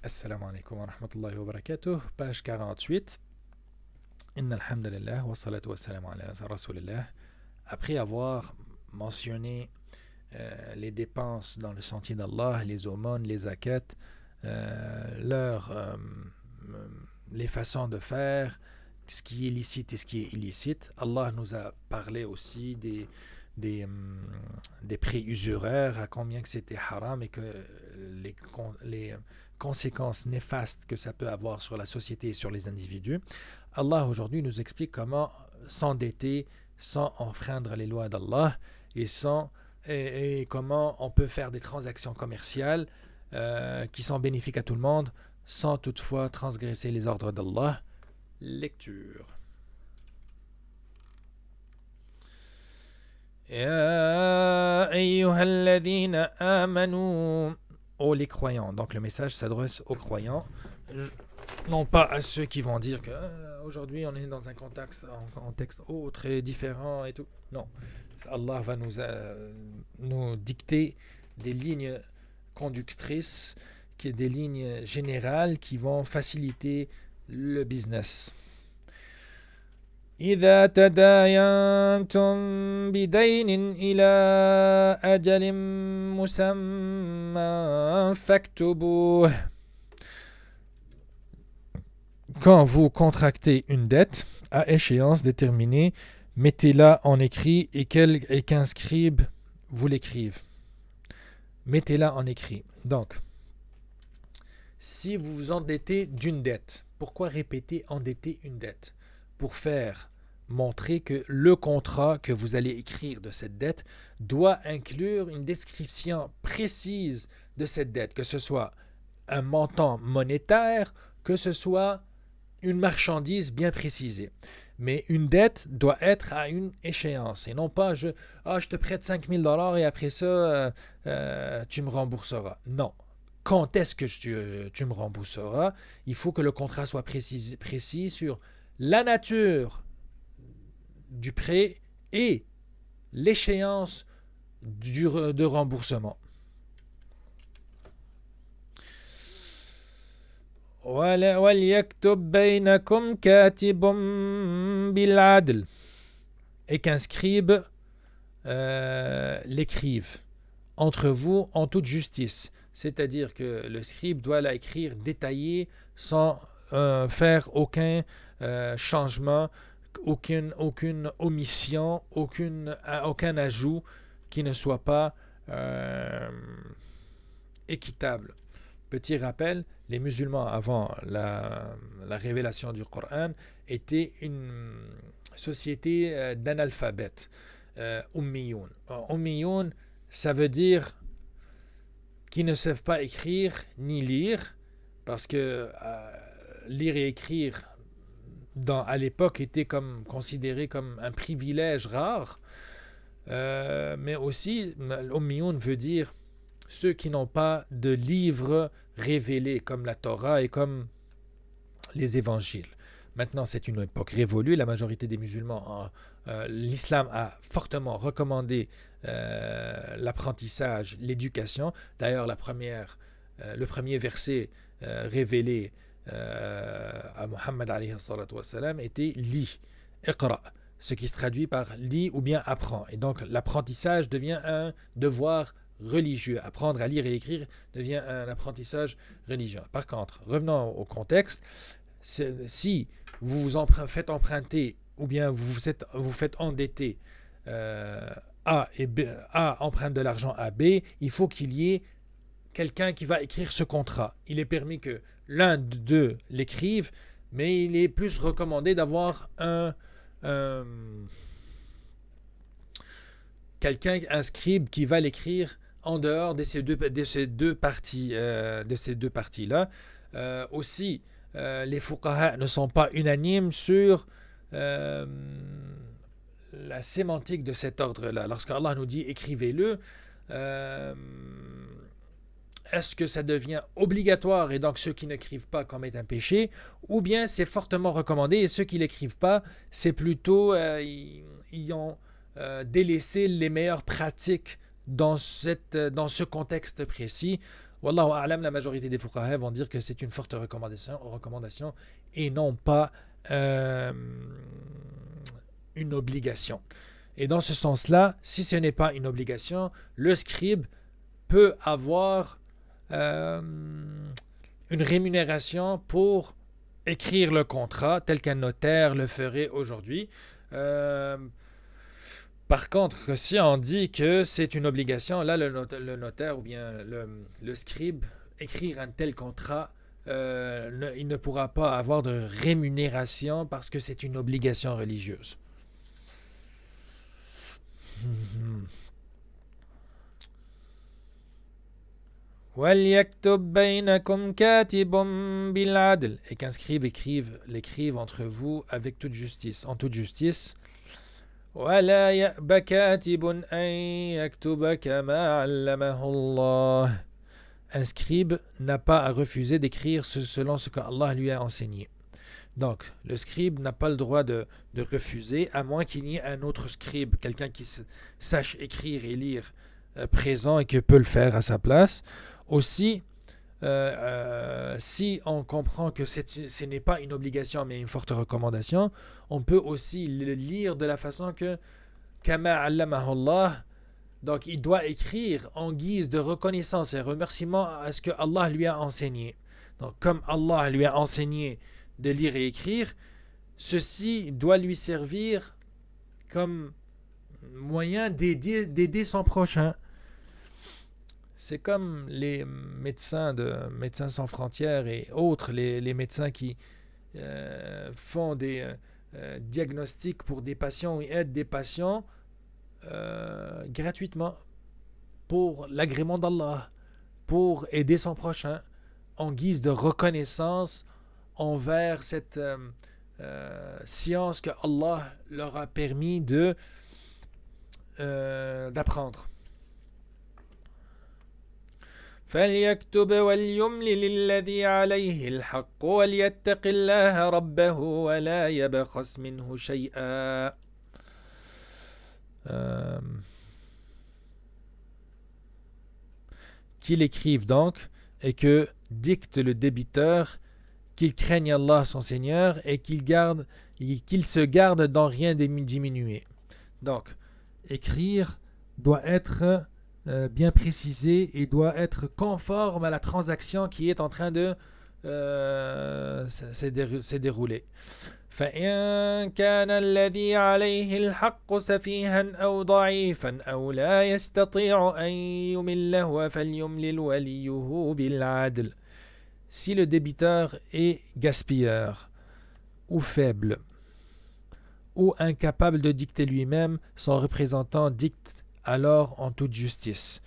Assalamu alaikum wa rahmatullahi wa barakatuh. Page 48. Inna alhamdulillah wa salatu wa salam ala rasulillah. Après avoir mentionné les dépenses dans le sentier d'Allah, les aumônes, les zakats, les façons de faire, ce qui est licite et ce qui est illicite, Allah nous a parlé aussi des prêts usuraires, à combien que c'était haram et que les conséquences néfastes que ça peut avoir sur la société et sur les individus. Allah aujourd'hui nous explique comment s'endetter sans enfreindre les lois d'Allah et comment on peut faire des transactions commerciales qui sont bénéfiques à tout le monde sans toutefois transgresser les ordres d'Allah. Lecture. Ya ayyuhalladhina amanu. Oh les croyants. Donc le message s'adresse aux croyants, non pas à ceux qui vont dire que aujourd'hui on est dans un contexte autre et différent et tout. Non, Allah va nous dicter des lignes conductrices, des lignes générales qui vont faciliter le business. إذا تداينتم بدين إلى أجل مسمى فاكتبوه. Quand vous contractez une dette à échéance déterminée, mettez-la en écrit et qu'un scribe vous l'écrive. Mettez-la en écrit. Donc, si vous vous endettez d'une dette, pourquoi répéter endetter une dette? Pour faire montrer que le contrat que vous allez écrire de cette dette doit inclure une description précise de cette dette, que ce soit un montant monétaire, que ce soit une marchandise bien précisée. Mais une dette doit être à une échéance et non pas je te prête 5 000 $ et après ça, tu me rembourseras. Non. Quand est-ce que tu me rembourseras? Il faut que le contrat soit précis sur la nature du prêt et l'échéance de remboursement. Et qu'un scribe l'écrive entre vous en toute justice. C'est-à-dire que le scribe doit l'écrire détaillé sans faire aucun changement, aucune omission, aucun ajout qui ne soit pas équitable. Petit rappel, les musulmans avant la révélation du Coran étaient une société d'analphabètes, ummiyoun. Ummiyoun, ça veut dire qui ne savent pas écrire ni lire, parce que lire et écrire à l'époque était considéré comme un privilège rare, mais aussi l'ummiyoun veut dire ceux qui n'ont pas de livres révélés comme la Torah et comme les évangiles. Maintenant, c'est une époque révolue. La majorité des musulmans, l'islam a fortement recommandé l'apprentissage, l'éducation. D'ailleurs, le premier verset révélé à Muhammad alayhi salatu wassalam était « Lis », « Iqra », ce qui se traduit par « lis » ou bien « apprends ». Et donc, l'apprentissage devient un devoir religieux. Apprendre à lire et écrire devient un apprentissage religieux. Par contre, revenons au contexte, si vous vous faites emprunter ou bien vous faites endetter A emprunte de l'argent à B, il faut qu'il y ait quelqu'un qui va écrire ce contrat. Il est permis que l'un d'eux l'écrive, mais il est plus recommandé d'avoir quelqu'un, un scribe qui va l'écrire en dehors de ces deux parties-là. Aussi, les fuqaha ne sont pas unanimes sur la sémantique de cet ordre-là. Lorsqu'Allah nous dit écrivez-le, est-ce que ça devient obligatoire et donc ceux qui n'écrivent pas commettent un péché, ou bien c'est fortement recommandé et ceux qui n'écrivent pas, c'est plutôt ils ont délaissé les meilleures pratiques dans ce contexte précis. Wallahu a'lam, la majorité des fuqaha vont dire que c'est une forte recommandation et non pas euh, une obligation. Et dans ce sens-là, si ce n'est pas une obligation, le scribe peut avoir euh, une rémunération pour écrire le contrat tel qu'un notaire le ferait aujourd'hui. Euh, Par contre, si on dit que c'est une obligation, là, le notaire ou bien le scribe, écrire un tel contrat, il ne pourra pas avoir de rémunération parce que c'est une obligation religieuse. وَلْيَكْتُبْ بَيْنَكُمْ كَاتِبٌ بِالْعَدْلِ. Et qu'un scribe l'écrive entre vous avec toute justice, en toute justice. وَلَا يَأْبَ كَاتِبٌ أَنْ يَكْتُبَ كَمَا عَلَّمَهُ اللَّهُ. Un scribe n'a pas à refuser d'écrire selon ce qu'Allah lui a enseigné. Donc, le scribe n'a pas le droit de refuser, à moins qu'il n'y ait un autre scribe, quelqu'un qui sache écrire et lire présent et qui peut le faire à sa place. Aussi, si on comprend que ce n'est pas une obligation mais une forte recommandation, on peut aussi le lire de la façon que Kama allamahu Allah. Donc il doit écrire en guise de reconnaissance et remerciement à ce que Allah lui a enseigné. Donc comme Allah lui a enseigné de lire et écrire, ceci doit lui servir comme moyen d'aider son prochain. C'est comme les médecins de Médecins sans frontières et autres, les médecins qui font des diagnostics pour des patients ou aident des patients gratuitement pour l'agrément d'Allah, pour aider son prochain en guise de reconnaissance envers cette science que Allah leur a permis d'apprendre. فليكتب وليملل الذي عليه الحق وليتق الله ربه ولا يبخس منه شيئا. Qu'il écrive donc et que dicte le débiteur qu'il craigne Allah son Seigneur et qu'il se garde d'en rien diminuer. Donc, écrire doit être bien précisé et doit être conforme à la transaction qui est en train de se dérouler. فإن كان الذي عليه الحق سفيها أو ضعيفا أو لا يستطيع أن يمله فليملل وليه بالعدل. Si le débiteur est gaspilleur ou faible ou incapable de dicter lui-même, son représentant dicte alors en toute justice.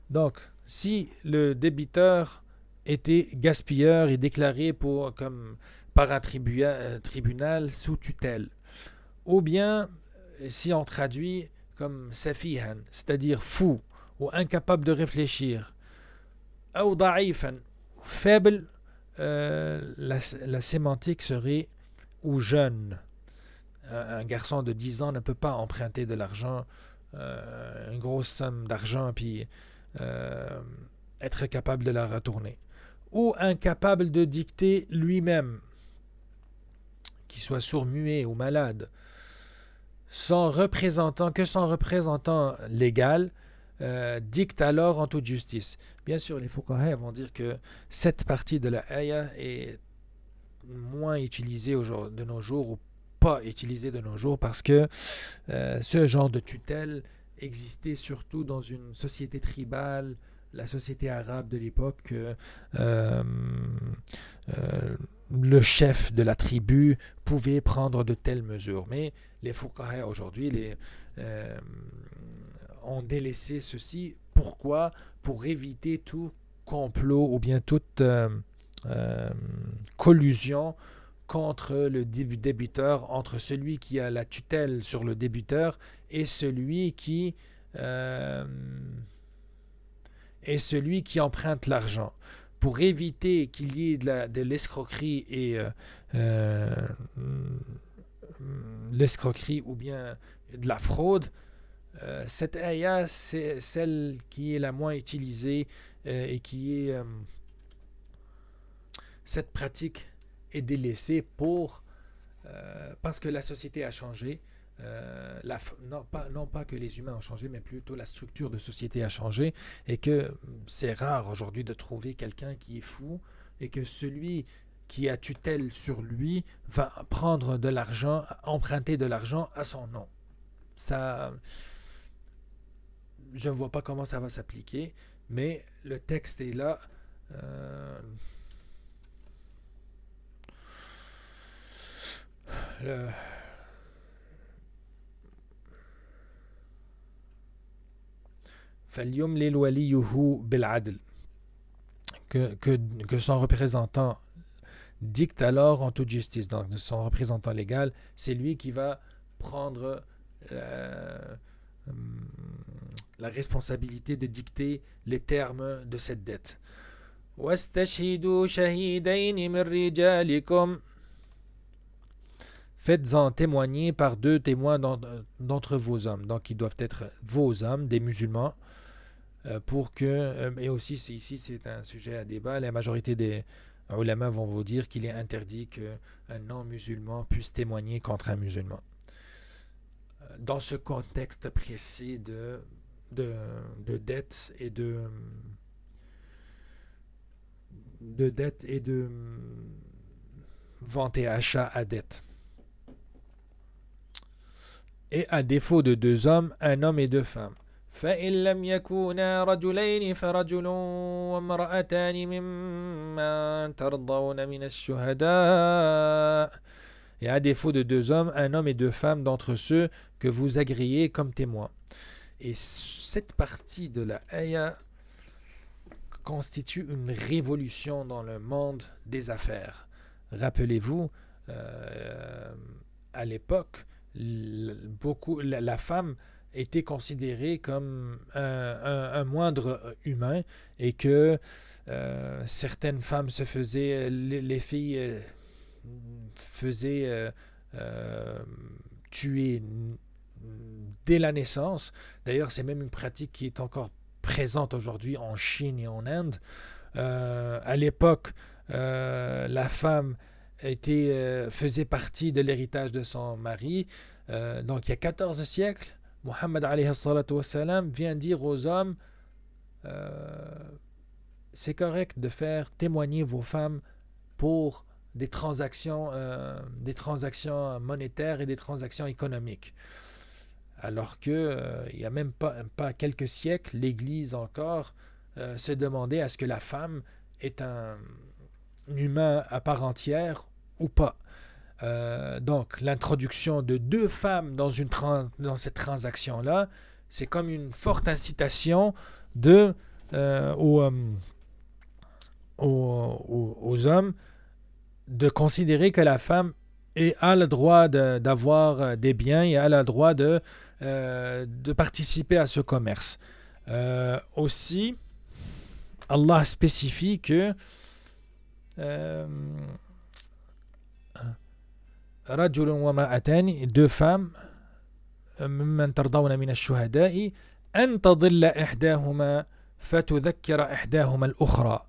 Donc, si le débiteur était gaspilleur et déclaré par un tribunal sous tutelle, ou bien, si on traduit comme safihan, c'est-à-dire fou ou incapable de réfléchir, ou da'ifan, faible, la sémantique serait ou jeune. Un garçon de 10 ans ne peut pas emprunter de l'argent, une grosse somme d'argent, puis être capable de la retourner. Ou incapable de dicter lui-même, qu'il soit sourd-muet ou malade. Son représentant légal dicte alors en toute justice. Bien sûr, les fuqaha vont dire que cette partie de la ayah est moins utilisée de nos jours, ou pas utilisée de nos jours, parce que ce genre de tutelle existait surtout dans une société tribale, la société arabe de l'époque. Le chef de la tribu pouvait prendre de telles mesures. Mais les fuqaha aujourd'hui ont délaissé ceci. Pourquoi ? Pour éviter tout complot ou bien toute collusion contre le débiteur, entre celui qui a la tutelle sur le débiteur et celui qui emprunte l'argent. Pour éviter qu'il y ait de l'escroquerie et l'escroquerie ou bien de la fraude, Cette ayah, c'est celle qui est la moins utilisée et qui est... cette pratique est délaissée parce que la société a changé. Non pas que les humains ont changé, mais plutôt la structure de société a changé et que c'est rare aujourd'hui de trouver quelqu'un qui est fou et que celui qui a tutelle sur lui va prendre de l'argent, emprunter de l'argent à son nom. Ça, je ne vois pas comment ça va s'appliquer, mais le texte est là. Le, فَلْيُمْلِلْ وَلِيُّهُ بِالْعَدْلِ que son représentant dicte alors en toute justice. Donc, son représentant légal, c'est lui qui va prendre la responsabilité de dicter les termes de cette dette. وَاسْتَشْهِدُوا شَهِيدَيْنِ مِنْ رِجَالِكُمْ Faites-en témoigner par 2 témoins d'entre vos hommes. Donc, ils doivent être vos hommes, des musulmans, pour que... et aussi, ici, c'est un sujet à débat. La majorité des ulama vont vous dire qu'il est interdit qu'un non-musulman puisse témoigner contre un musulman. Dans ce contexte précis de dette et de vente et achat à dette. Et à défaut de 2 hommes, un homme et 2 femmes. فإن لم يكونا رجلين فرجل وامرأتان ممن ترضون من الشهداء. Et à défaut de 2 hommes, un homme et 2 femmes d'entre ceux que vous agréez comme témoins. Et cette partie de la ayah constitue une révolution dans le monde des affaires. Rappelez-vous, à l'époque, la femme était considérée comme un moindre humain et que certaines femmes se faisaient, les filles faisaient tuer dès la naissance. D'ailleurs, c'est même une pratique qui est encore présente aujourd'hui en Chine et en Inde. À l'époque, la femme faisait partie de l'héritage de son mari. Donc, il y a 14 siècles, Muhammad alayhi salatu wassalam vient dire aux hommes c'est correct de faire témoigner vos femmes pour des transactions monétaires et des transactions économiques. Alors que il n'y a même pas quelques siècles, l'Église encore se demandait à ce que la femme est un humain à part entière ou pas. Donc l'introduction de 2 femmes dans cette transaction-là, c'est comme une forte incitation aux hommes de considérer que la femme a le droit d'avoir des biens et a le droit de participer à ce commerce. Aussi, Allah spécifie que رجل وامرأتان 2 femmes ممن ترضون من الشهداء أن تضل إحداهما فتذكر إحداهما الأخرى.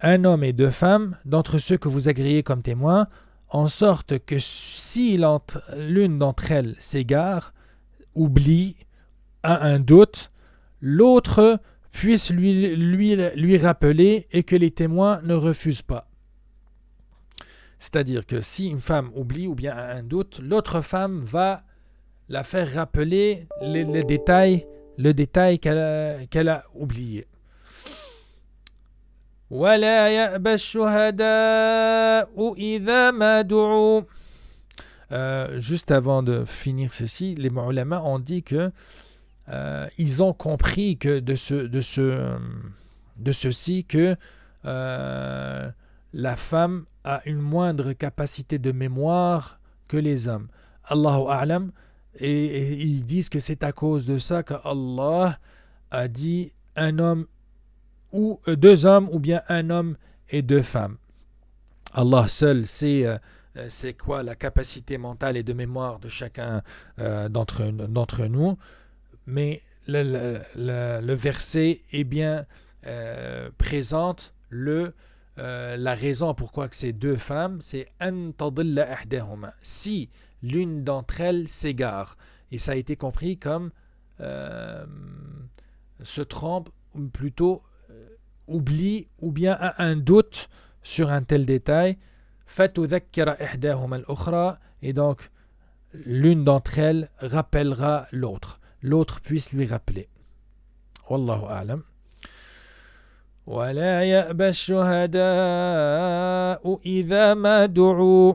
Un homme et 2 femmes d'entre ceux que vous agréez comme témoins, en sorte que si l'une d'entre elles s'égare, oublie, a un doute, l'autre puisse lui rappeler et que les témoins ne refusent pas. C'est-à-dire que si une femme oublie ou bien a un doute, l'autre femme va la faire rappeler le détail qu'elle a oublié. وَلَا يَأْبَى الشُّهَدَاءُ إِذَا مَا دُعُوا. Juste avant de finir ceci, les ulama ont dit que ils ont compris que de ceci que la femme a une moindre capacité de mémoire que les hommes. Allahu a'lam. Et ils disent que c'est à cause de ça que Allah a dit un homme ou 2 hommes ou bien un homme et 2 femmes. Allah seul sait c'est quoi la capacité mentale et de mémoire de chacun d'entre nous. Mais le verset est bien présente la raison pourquoi que ces deux femmes, c'est an tadilla ihdahuma, si l'une d'entre elles s'égare. Et ça a été compris comme se trompe, ou plutôt oublie ou bien a un doute sur un tel détail. Fatudhakkira ihdahuma al-ukhra, et donc l'une d'entre elles rappellera l'autre puisse lui rappeler. Wallahu a'lam. ولا يأبى الشهداء إذا ما دعوا,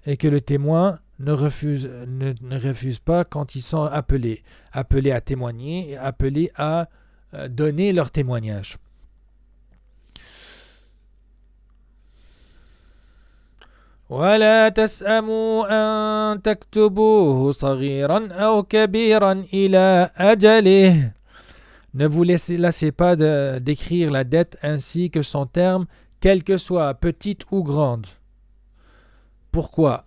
et que le témoin ne refuse pas quand ils sont appelés à témoigner et appelés à donner leur témoignage. ولا تسأموا أن تكتبوه صغيرا أو كبيرا إلى أجله. Ne vous lassez pas d'écrire la dette ainsi que son terme, quelle que soit, petite ou grande. Pourquoi?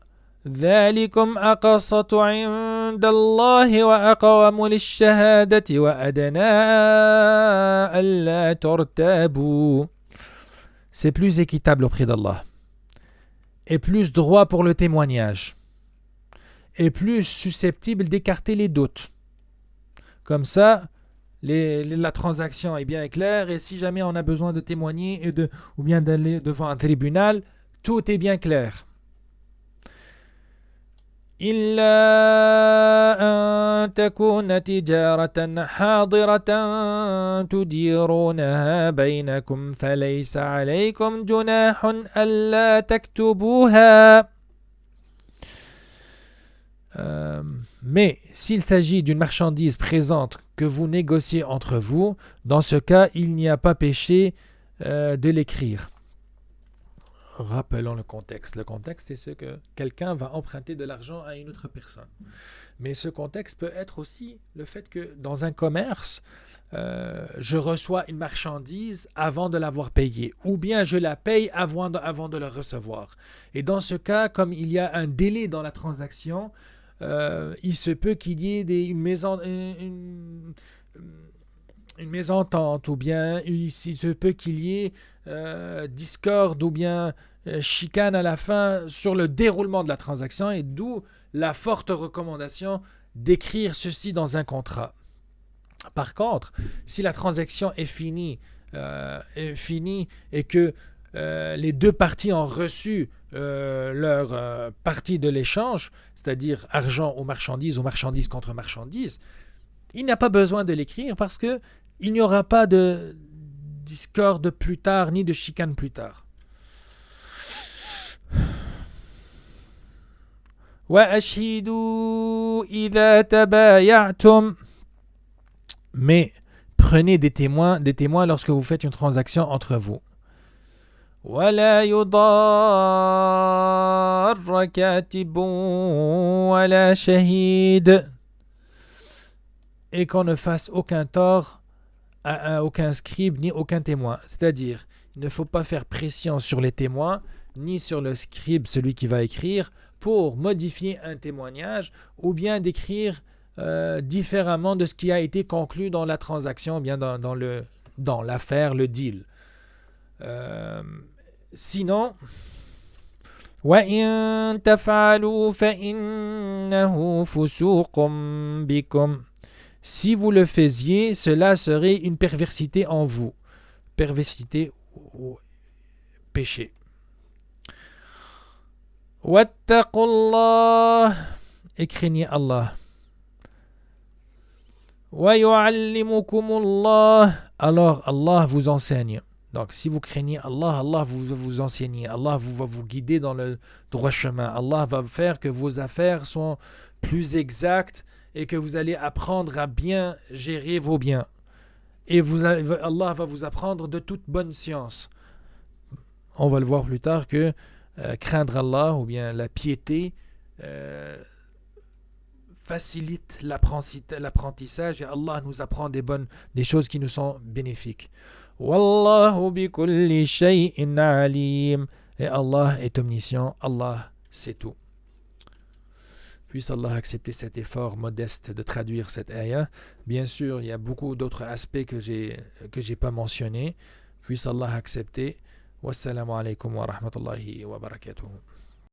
ذلكم أقسط عند الله وأقوم للشهادة وأدنى ألا ترتابوا. C'est plus équitable auprès d'Allah, et plus droit pour le témoignage, et plus susceptible d'écarter les doutes. Comme ça, la transaction est bien claire, et si jamais on a besoin de témoigner ou bien d'aller devant un tribunal, tout est bien clair. إلا أن تكون تجارة حاضرة تديرونها بينكم فليس عليكم جناح ألا تكتبوها. Mais s'il s'agit d'une marchandise présente que vous négociez entre vous, dans ce cas, il n'y a pas péché de l'écrire. Rappelons le contexte. Le contexte, c'est ce que quelqu'un va emprunter de l'argent à une autre personne. Mais ce contexte peut être aussi le fait que dans un commerce, je reçois une marchandise avant de l'avoir payée, ou bien je la paye avant de la recevoir. Et dans ce cas, comme il y a un délai dans la transaction, il se peut qu'il y ait une mésentente, ou bien il se peut qu'il y ait discorde ou bien chicane à la fin sur le déroulement de la transaction, et d'où la forte recommandation d'écrire ceci dans un contrat. Par contre, si la transaction est finie et que les deux parties ont reçu leur partie de l'échange, c'est-à-dire argent ou marchandise contre marchandise, il n'y a pas besoin de l'écrire parce que il n'y aura pas de discorde plus tard ni de chicane plus tard. وَأَشْهِدُوا إِذَا تَبَايَعْتُمْ. Mais prenez des témoins lorsque vous faites une transaction entre vous. وَلَا يُضَارَّ كَاتِبٌ وَلَا شَهِيدٌ. Et qu'on ne fasse aucun tort à aucun scribe ni aucun témoin. C'est-à-dire, il ne faut pas faire pression sur les témoins ni sur le scribe, celui qui va écrire, pour modifier un témoignage ou bien d'écrire différemment de ce qui a été conclu dans la transaction, bien dans l'affaire, le deal. Sinon, وَإِن تَفْعَلُوا فَإِنَّهُ فُسُوقٌ بِكُمْ. Si vous le faisiez, cela serait une perversité en vous. Perversité ou péché. وَاتَّقُوا اللَّهَ. Et craignez Allah. وَيُعَلِّمُكُمُ اللَّهُ. Alors Allah vous enseigne. Donc si vous craignez Allah, Allah vous enseigne. Allah va vous guider dans le droit chemin. Allah va faire que vos affaires soient plus exactes et que vous allez apprendre à bien gérer vos biens. Et Allah va vous apprendre de toute bonne science. On va le voir plus tard que craindre Allah ou bien la piété facilite l'apprentissage, et Allah nous apprend des choses qui nous sont bénéfiques. Wallahu bi kulli shay'in alim. Et Allah est omniscient, Allah c'est tout. Puisse Allah accepter cet effort modeste de traduire cette ayah. Bien sûr, il y a beaucoup d'autres aspects que j'ai pas mentionnés. Puisse Allah accepter. Wassalamu alaikum wa rahmatullahi wa barakatuh.